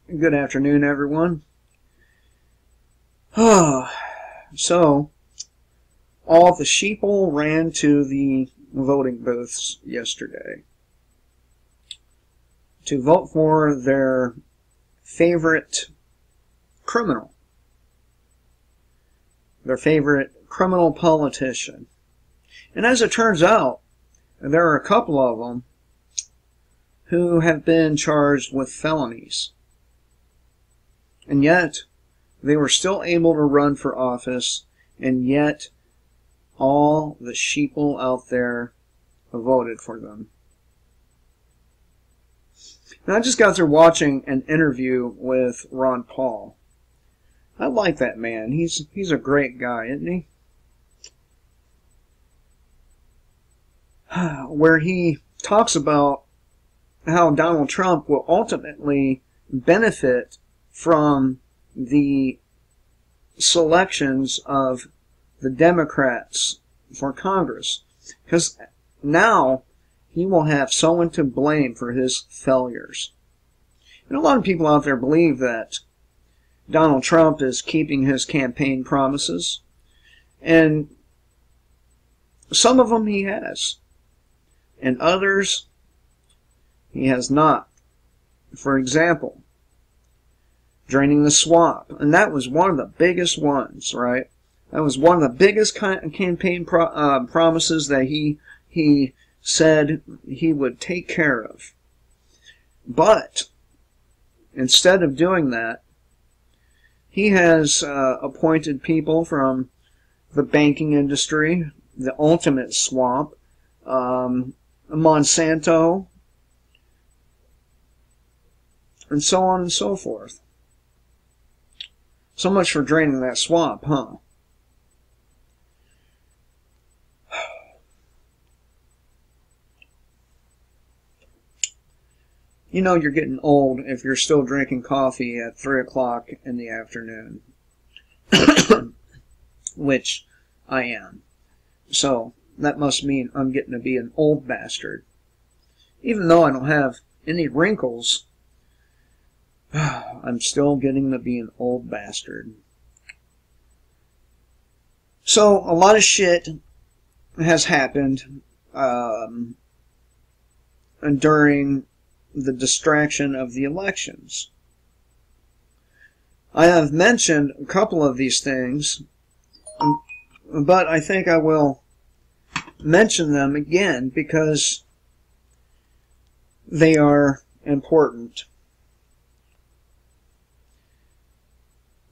Good afternoon, everyone. So, all the sheeple ran to the voting booths yesterday to vote for their favorite criminal, their favorite criminal politician. And as it turns out, there are a couple of them who have been charged with felonies. And yet, they were still able to run for office, and yet all the sheeple out there voted for them. Now, I just got through watching an interview with Ron Paul. I like that man. He's a great guy, isn't he? Where he talks about how Donald Trump will ultimately benefit from the selections of the Democrats for Congress, because now he will have someone to blame for his failures. And a lot of people out there believe that Donald Trump is keeping his campaign promises, and some of them he has, and others he has not. For example, draining the swamp, and that was one of the biggest ones, right? That was one of the biggest campaign promises that he said he would take care of. But instead of doing that, he has appointed people from the banking industry, the ultimate swamp, Monsanto, and so on and so forth. So much for draining that swamp, huh? You know you're getting old if you're still drinking coffee at 3 o'clock in the afternoon. Which I am. So that must mean I'm getting to be an old bastard. Even though I don't have any wrinkles, I'm still getting to be an old bastard. So a lot of shit has happened during the distraction of the elections. I have mentioned a couple of these things, but I think I will mention them again because they are important.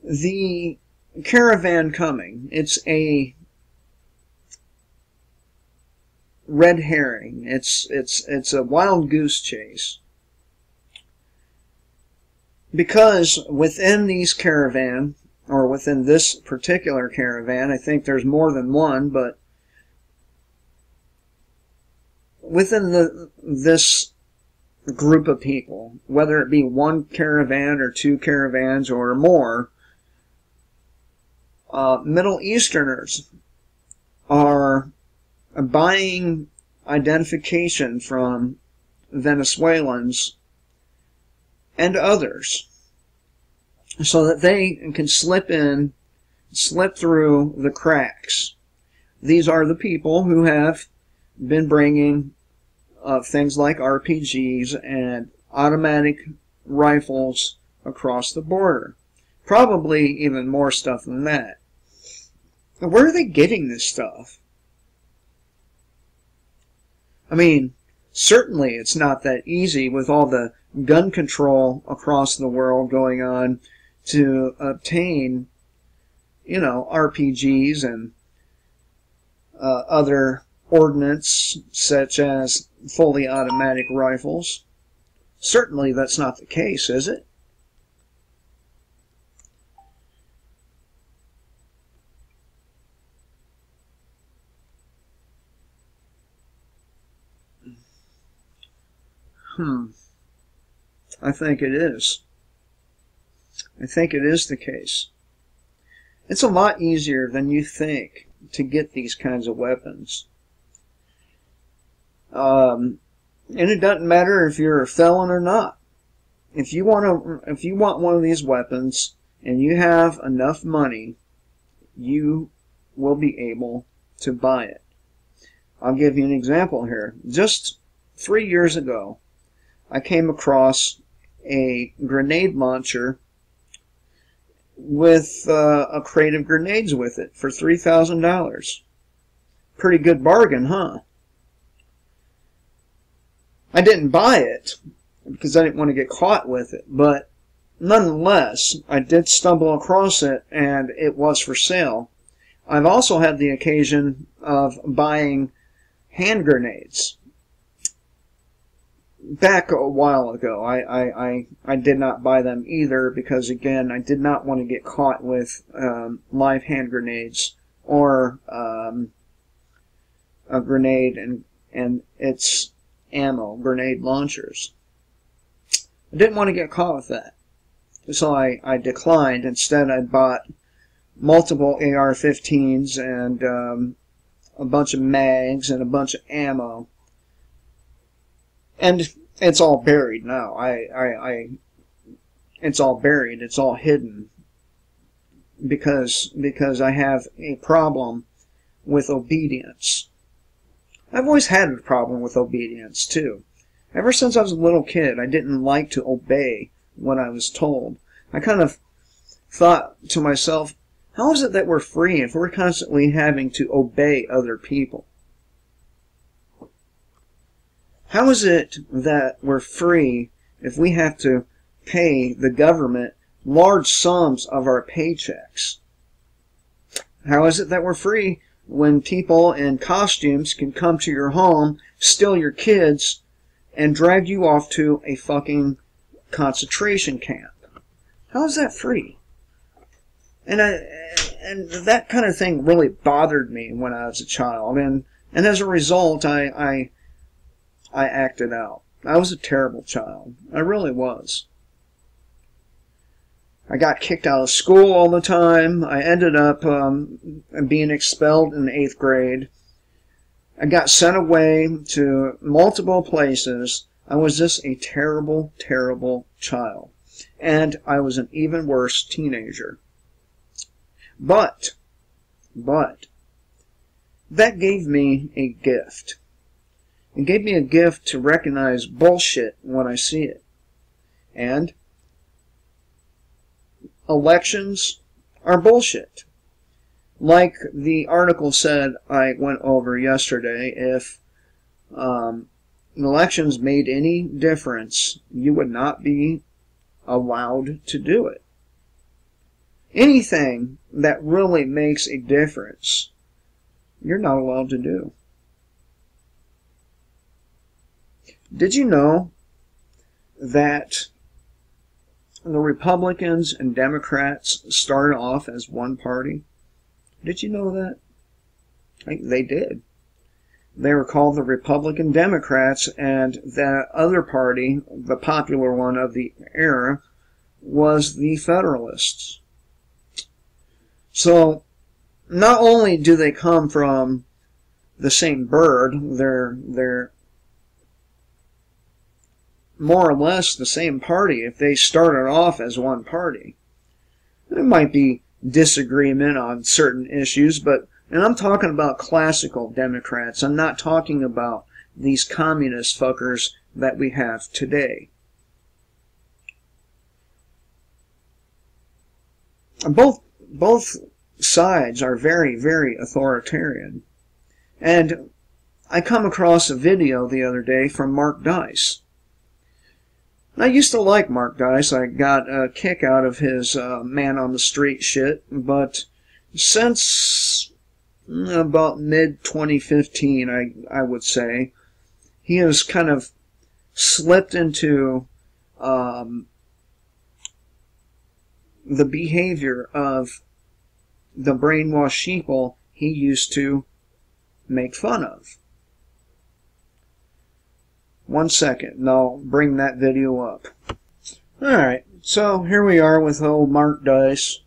The caravan coming, it's a red herring. It's a wild goose chase. Because within these caravan, or within this particular caravan, I think there's more than one, but within this group of people, whether it be one caravan or two caravans or more, Middle Easterners are buying identification from Venezuelans and others so that they can slip through the cracks. These are the people who have been bringing things like RPGs and automatic rifles across the border. Probably even more stuff than that. Where are they getting this stuff? I mean, certainly it's not that easy with all the gun control across the world going on to obtain, RPGs and other ordnance such as fully automatic rifles. Certainly that's not the case, is it? I think it is. I think it is the case. It's a lot easier than you think to get these kinds of weapons. And it doesn't matter if you're a felon or not. if you want one of these weapons and you have enough money, you will be able to buy it. I'll give you an example here. Just 3 years ago, I came across a grenade launcher with a crate of grenades with it for $3,000. Pretty good bargain, huh? I didn't buy it because I didn't want to get caught with it, but nonetheless, I did stumble across it, and it was for sale. I've also had the occasion of buying hand grenades. Back a while ago, I did not buy them either because, again, I did not want to get caught with live hand grenades or a grenade and its ammo, grenade launchers. I didn't want to get caught with that, so I declined. Instead, I bought multiple AR-15s and a bunch of mags and a bunch of ammo. And it's all buried now. It's all buried. It's all hidden because I have a problem with obedience. I've always had a problem with obedience too. Ever since I was a little kid, I didn't like to obey what I was told. I kind of thought to myself, how is it that we're free if we're constantly having to obey other people? How is it that we're free if we have to pay the government large sums of our paychecks? How is it that we're free when people in costumes can come to your home, steal your kids, and drag you off to a fucking concentration camp? How is that free? And that kind of thing really bothered me when I was a child, and as a result, I acted out. I was a terrible child. I really was. I got kicked out of school all the time. I ended up being expelled in the 8th grade. I got sent away to multiple places. I was just a terrible, terrible child. And I was an even worse teenager. But, that gave me a gift. It gave me a gift to recognize bullshit when I see it. And elections are bullshit. Like the article said I went over yesterday, if elections made any difference, you would not be allowed to do it. Anything that really makes a difference, you're not allowed to do. Did you know that the Republicans and Democrats started off as one party? Did you know that? They did. They were called the Republican Democrats, and the other party, the popular one of the era, was the Federalists. So, not only do they come from the same bird, they're more or less the same party if they started off as one party. There might be disagreement on certain issues, and I'm talking about classical Democrats. I'm not talking about these communist fuckers that we have today. Both sides are very, very authoritarian. And I come across a video the other day from Mark Dice. I used to like Mark Dice. I got a kick out of his man on the street shit, but since about mid-2015, I would say, he has kind of slipped into the behavior of the brainwashed sheeple he used to make fun of. One second, and I'll bring that video up. Alright, so here we are with old Mark Dice.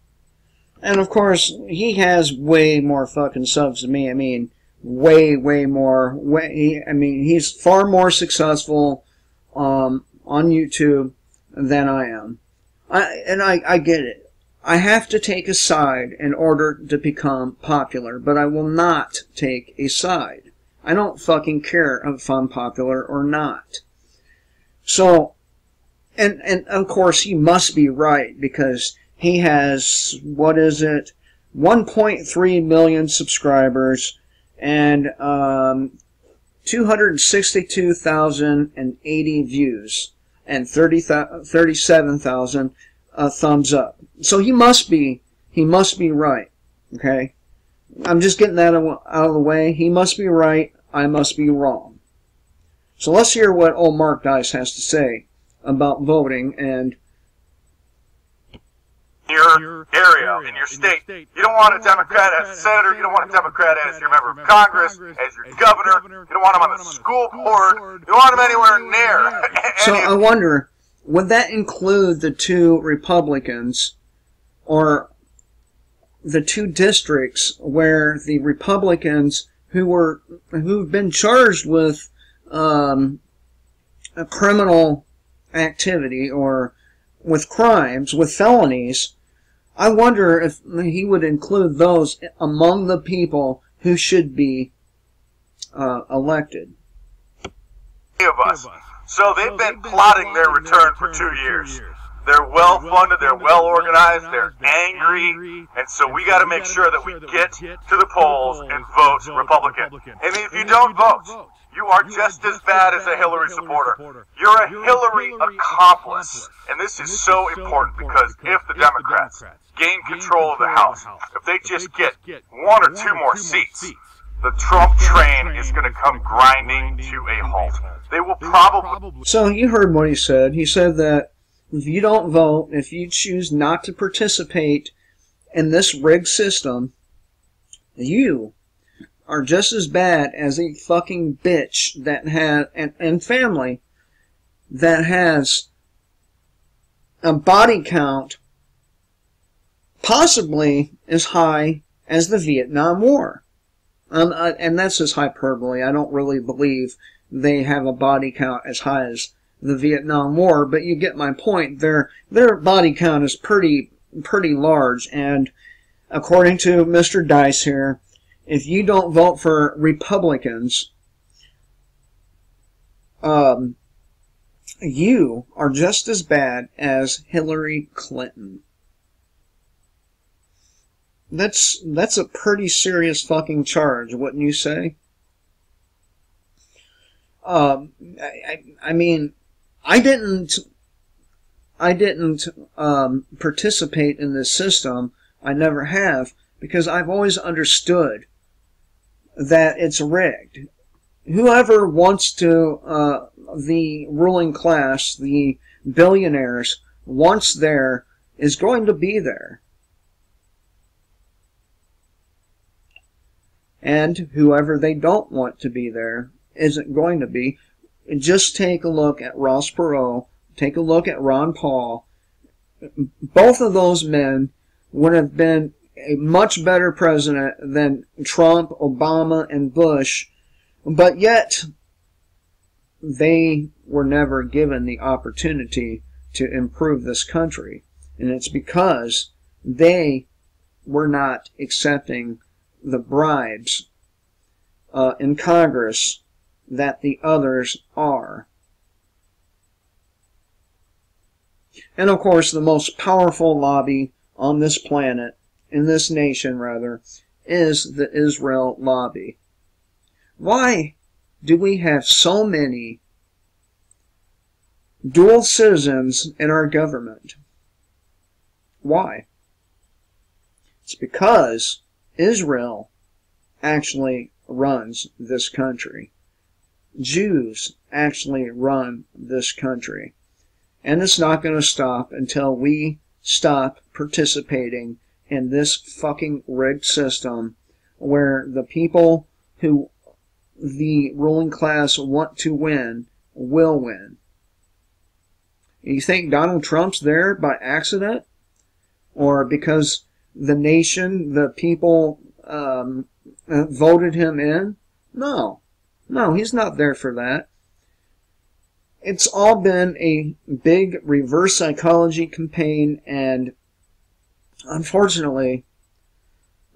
And of course, he has way more fucking subs than me. I mean, way more. He's far more successful on YouTube than I am. I get it. I have to take a side in order to become popular, but I will not take a side. I don't fucking care if I'm popular or not. So, and of course he must be right, because he has, 1.3 million subscribers and 262,080 views and 37,000 thumbs up. So he must be right. Okay, I'm just getting that out of the way. He must be right. I must be wrong. So let's hear what old Mark Dice has to say about voting and your area, in your state. You don't want a Democrat as a senator, you don't want a Democrat as your member of Congress, as your governor, you don't want him on the school board, you don't want him anywhere near. So I wonder, would that include the two Republicans, or the two districts where the Republicans who've been charged with a criminal activity, or with crimes, with felonies? I wonder if he would include those among the people who should be elected. Of us. So they've been plotting their return for 2 years. They're well funded, they're well organized, they're angry, and so we got to make sure that we get to the polls and vote Republican. And if you don't vote, you are just as bad as a Hillary supporter. You're a Hillary accomplice. And this is so important, because if the Democrats gain control of the House, if they just get 1 or 2 more seats, the Trump train is going to come grinding to a halt. They will probably... So you heard what he said. He said that if you don't vote, if you choose not to participate in this rigged system, you are just as bad as a fucking bitch that has, and family that has a body count possibly as high as the Vietnam War. And that's just hyperbole. I don't really believe they have a body count as high as the Vietnam War, but you get my point. Their body count is pretty large, and according to Mr. Dice here, if you don't vote for Republicans, you are just as bad as Hillary Clinton. That's a pretty serious fucking charge, wouldn't you say? I mean, I didn't participate in this system. I never have, because I've always understood that it's rigged. Whoever wants to, the ruling class, the billionaires, wants there, is going to be there. And whoever they don't want to be there isn't going to be. Just take a look at Ross Perot, take a look at Ron Paul. Both of those men would have been a much better president than Trump, Obama, and Bush, but yet they were never given the opportunity to improve this country. And it's because they were not accepting the bribes in Congress that the others are. And of course, the most powerful lobby on this planet, in this nation rather, is the Israel lobby. Why do we have so many dual citizens in our government? Why? It's because Israel actually runs this country. Jews actually run this country. And it's not going to stop until we stop participating in this fucking rigged system where the people who the ruling class want to win will win. You think Donald Trump's there by accident? Or because the nation, the people voted him in? No. No, he's not there for that. it's all been a big reverse psychology campaign, and unfortunately,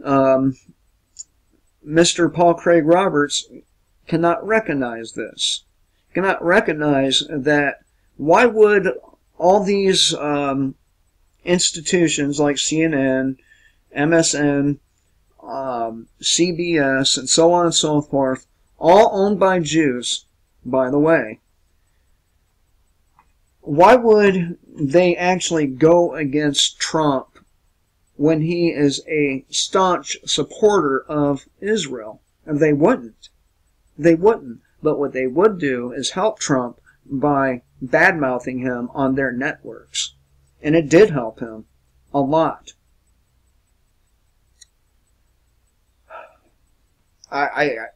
Mr. Paul Craig Roberts cannot recognize this. Cannot recognize that why would all these institutions like CNN, MSN, CBS, and so on and so forth, all owned by Jews, by the way, why would they actually go against Trump when he is a staunch supporter of Israel? And they wouldn't. They wouldn't. But what they would do is help Trump by bad-mouthing him on their networks. And it did help him a lot. I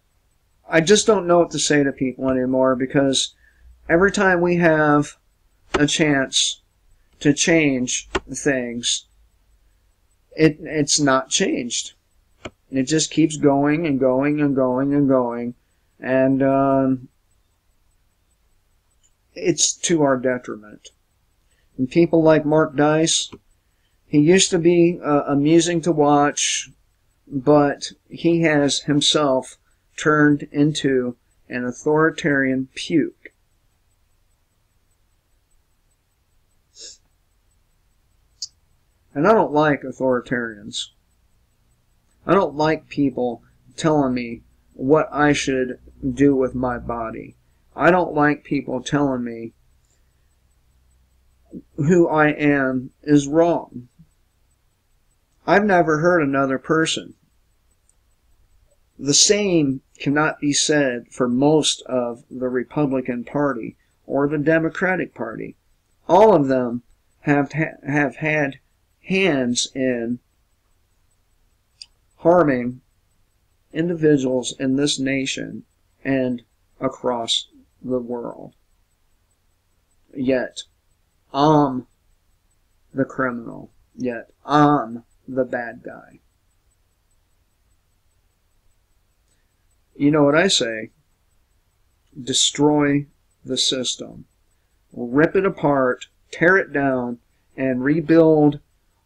just don't know what to say to people anymore, because every time we have a chance to change things, it's not changed. It just keeps going and going and going and going, and it's to our detriment. And people like Mark Dice, he used to be amusing to watch, but he has himself turned into an authoritarian puke. And I don't like authoritarians. I don't like people telling me what I should do with my body. I don't like people telling me who I am is wrong. I've never heard another person. The same cannot be said for most of the Republican Party or the Democratic Party. All of them have had hands in harming individuals in this nation and across the world. Yet, I'm the criminal. Yet, I'm the bad guy. You know what I say? Destroy the system. Rip it apart, tear it down, and rebuild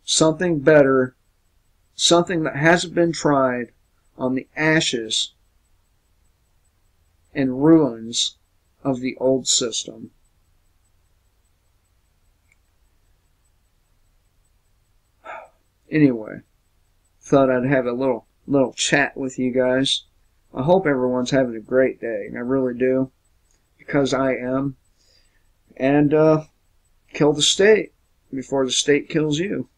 something better, something that hasn't been tried, on the ashes and ruins of the old system. Anyway, thought I'd have a little chat with you guys. I hope everyone's having a great day. I really do, because I am. And kill the state before the state kills you.